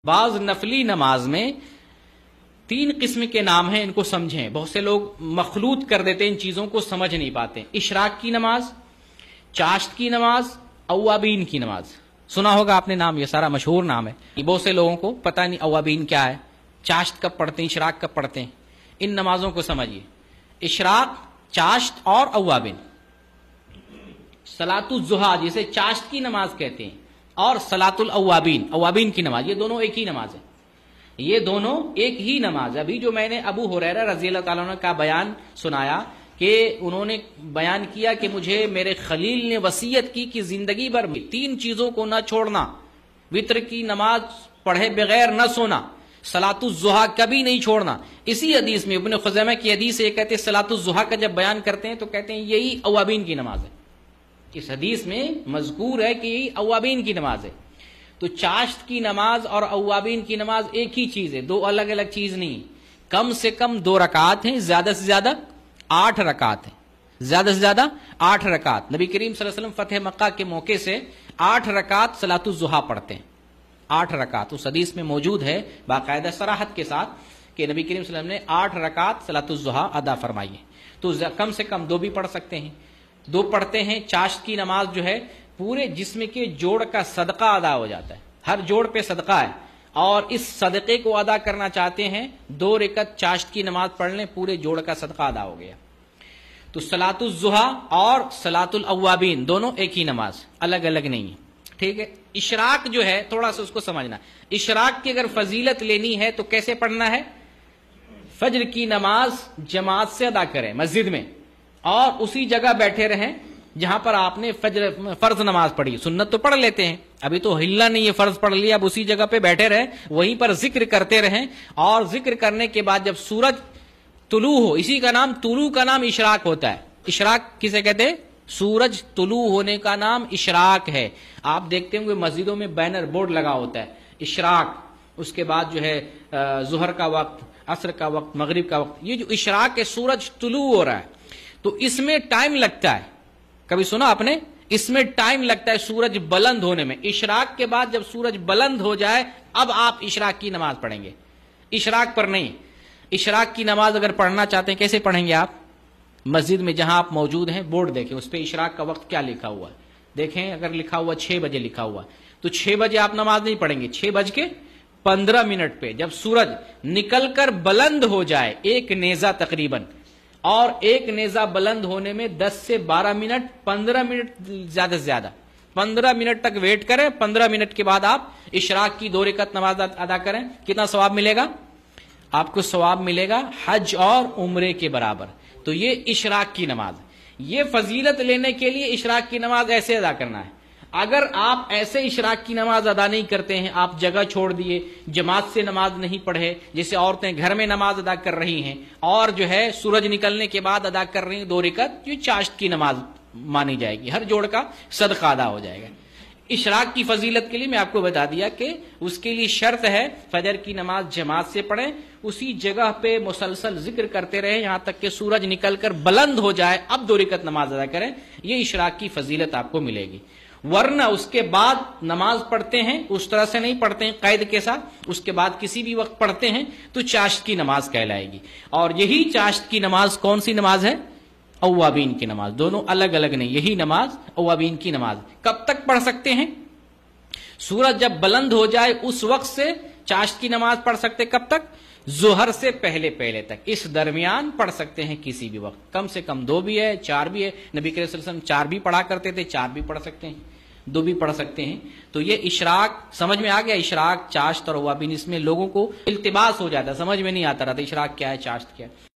بعض نفلی نماز میں تین قسم کے نام ہیں، ان کو سمجھیں۔ بہت سے لوگ مخلوط کر دیتے ہیں، ان چیزوں کو سمجھ نہیں پاتے۔ اشراق کی نماز، چاشت کی نماز، اوابین کی نماز۔ سنا ہوگا آپ نے نام، یہ سارا مشہور نام ہے۔ بہت سے لوگوں کو پتہ نہیں اوابین کیا ہے، چاشت کب پڑھتے ہیں، اشراق کب پڑھتے ہیں۔ ان نمازوں کو سمجھیے، اشراق، چاشت اور اوابین۔ صلاۃ الضحیٰ جسے چاشت کی نماز کہتے ہیں، اور صلاۃ الاوابین، اوابین کی نماز، یہ دونوں ایک ہی نماز ہے۔ یہ دونوں ایک ہی نماز ہے۔ ابھی جو میں نے ابو ہریرہ رضی اللہ تعالیٰ عنہ کا بیان سنایا کہ انہوں نے بیان کیا کہ مجھے میرے خلیل نے وصیت کی کہ زندگی بھر میں تین چیزوں کو نہ چھوڑنا، وتر کی نماز پڑھے بغیر نہ سونا، صلاۃ الضحیٰ کبھی نہیں چھوڑنا۔ اسی حدیث میں ابن خزیمہ کی حدیث یہ کہتے ہیں، صلاۃ الضحیٰ کا جب بیان کرتے ہیں تو کہتے ہیں یہی اوابین کی نماز ہے۔ اس حدیث میں مذکور ہے کہ یہی اوابین کی نماز ہے۔ تو چاشت کی نماز اور اوابین کی نماز ایک ہی چیز ہے، دو الگ الگ چیز نہیں۔ کم سے کم 2 رکعات ہیں، زیادہ سے زیادہ 8 رکعات ہیں، زیادہ سے زیادہ 8 رکعات۔ نبی کریم صلی اللہ علیہ وسلم فتح مکہ کے موقع سے 8 رکعات صلاۃ الضحیٰ پڑھتے ہیں، 8 رکعات۔ اس حدیث میں موجود ہے باقاعدہ صراحت کے ساتھ کہ نبی کریم صلی اللہ علیہ وسلم نے 8 رکعات صلاۃ الضحیٰ ادا فرمائی ہے۔ تو کم سے کم 2 بھی پڑھ سکتے ہیں، 2 پڑھتے ہیں۔ چاشت کی نماز جو ہے پورے جسم کے جوڑ کا صدقہ ادا ہو جاتا ہے، ہر جوڑ پہ صدقہ ہے، اور اس صدقے کو ادا کرنا چاہتے ہیں 2 رکعت چاشت کی نماز پڑھ لیں، پورے جوڑ کا صدقہ ادا ہو گیا۔ تو صلاۃ الضحیٰ اور صلاۃ الاوابین دونوں ایک ہی نماز، الگ الگ نہیں ہے، ٹھیک ہے۔ اشراق جو ہے تھوڑا سا اس کو سمجھنا، اشراق کی اگر فضیلت لینی ہے تو کیسے پڑھنا ہے؟ فجر کی نماز جماعت سے ادا کریں مسجد میں، اور اسی جگہ بیٹھے رہیں جہاں پر آپ نے فرض نماز پڑھی۔ سنت تو پڑھ لیتے ہیں، ابھی تو ہلنا نہیں ہے، فرض پڑھ لیا، اب اسی جگہ پہ بیٹھے رہیں، وہیں پر ذکر کرتے رہیں، اور ذکر کرنے کے بعد جب سورج طلوع ہو، اسی کا نام، طلوع کا نام اشراق ہوتا ہے۔ اشراق کسے کہتے ہیں؟ سورج طلوع ہونے کا نام اشراق ہے۔ آپ دیکھتے ہوں گے مسجدوں میں بینر بورڈ لگا ہوتا ہے، اشراق، اس کے بعد جو ہے ظہر کا وقت، عصر کا وقت، مغرب کا وقت۔ یہ جو اشراق ہے، سورج طلوع ہو رہا ہے، تو اس میں ٹائم لگتا ہے۔ کبھی سنا آپ نے؟ اس میں ٹائم لگتا ہے سورج بلند ہونے میں۔ اشراق کے بعد جب سورج بلند ہو جائے اب آپ اشراق کی نماز پڑھیں گے، اشراق پر نہیں۔ اشراق کی نماز اگر پڑھنا چاہتے ہیں کیسے پڑھیں گے آپ؟ مسجد میں جہاں آپ موجود ہیں بورڈ دیکھیں، اس پہ اشراق کا وقت کیا لکھا ہوا ہے، دیکھیں اگر لکھا ہوا 6 بجے لکھا ہوا ہے تو 6 بجے آپ نماز نہیں پڑھیں گے، 6:15 پہ جب سورج نکل کر بلند ہو جائے، 1 نیزہ تقریباً، اور 1 نیزہ بلند ہونے میں 10 سے 12 منٹ، 15 منٹ زیادہ سے زیادہ 15 منٹ تک ویٹ کریں۔ 15 منٹ کے بعد آپ اشراق کی 2 رکعت نماز ادا کریں۔ کتنا ثواب ملے گا آپ کو؟ ثواب ملے گا حج اور عمرے کے برابر۔ تو یہ اشراق کی نماز، یہ فضیلت لینے کے لیے اشراق کی نماز ایسے ادا کرنا ہے۔ اگر آپ ایسے اشراق کی نماز ادا نہیں کرتے ہیں، آپ جگہ چھوڑ دیے، جماعت سے نماز نہیں پڑھے، جیسے عورتیں گھر میں نماز ادا کر رہی ہیں اور جو ہے سورج نکلنے کے بعد ادا کر رہی ہیں 2 رکعت، یہ چاشت کی نماز مانی جائے گی، ہر جوڑ کا صدقہ ادا ہو جائے گا۔ اشراق کی فضیلت کے لیے میں آپ کو بتا دیا کہ اس کے لیے شرط ہے فجر کی نماز جماعت سے پڑھیں، اسی جگہ پہ مسلسل ذکر کرتے رہیں یہاں تک کہ سورج نکل کر بلند ہو جائے، اب 2 رکعت نماز ادا کریں، یہ اشراق کی فضیلت آپ کو ملے گی۔ ورنہ اس کے بعد نماز پڑھتے ہیں، اس طرح سے نہیں پڑھتے ہیں قید کے ساتھ، اس کے بعد کسی بھی وقت پڑھتے ہیں تو چاشت کی نماز کہلائے گی۔ اور یہی چاشت کی نماز کون سی نماز ہے؟ اوابین کی نماز، دونوں الگ الگ نہیں، یہی نماز اوابین کی نماز۔ کب تک پڑھ سکتے ہیں؟ سورج جب بلند ہو جائے اس وقت سے چاشت کی نماز پڑھ سکتے، کب تک؟ ظہر سے پہلے تک، اس درمیان پڑھ سکتے ہیں کسی بھی وقت، کم سے کم 2 بھی ہے، 4 بھی ہے۔ نبی کریم صلی اللہ علیہ وسلم 4 بھی پڑھا کرتے تھے، 4 بھی پڑھ سکتے ہیں، 2 بھی پڑھ سکتے ہیں۔ تو یہ اشراق سمجھ میں آ گیا، اشراق، چاشت اور اوابین، اس میں لوگوں کو التباس ہو جاتا ہے، سمجھ میں نہیں آتا رہتا اشراق کیا ہے، چاشت کیا ہے۔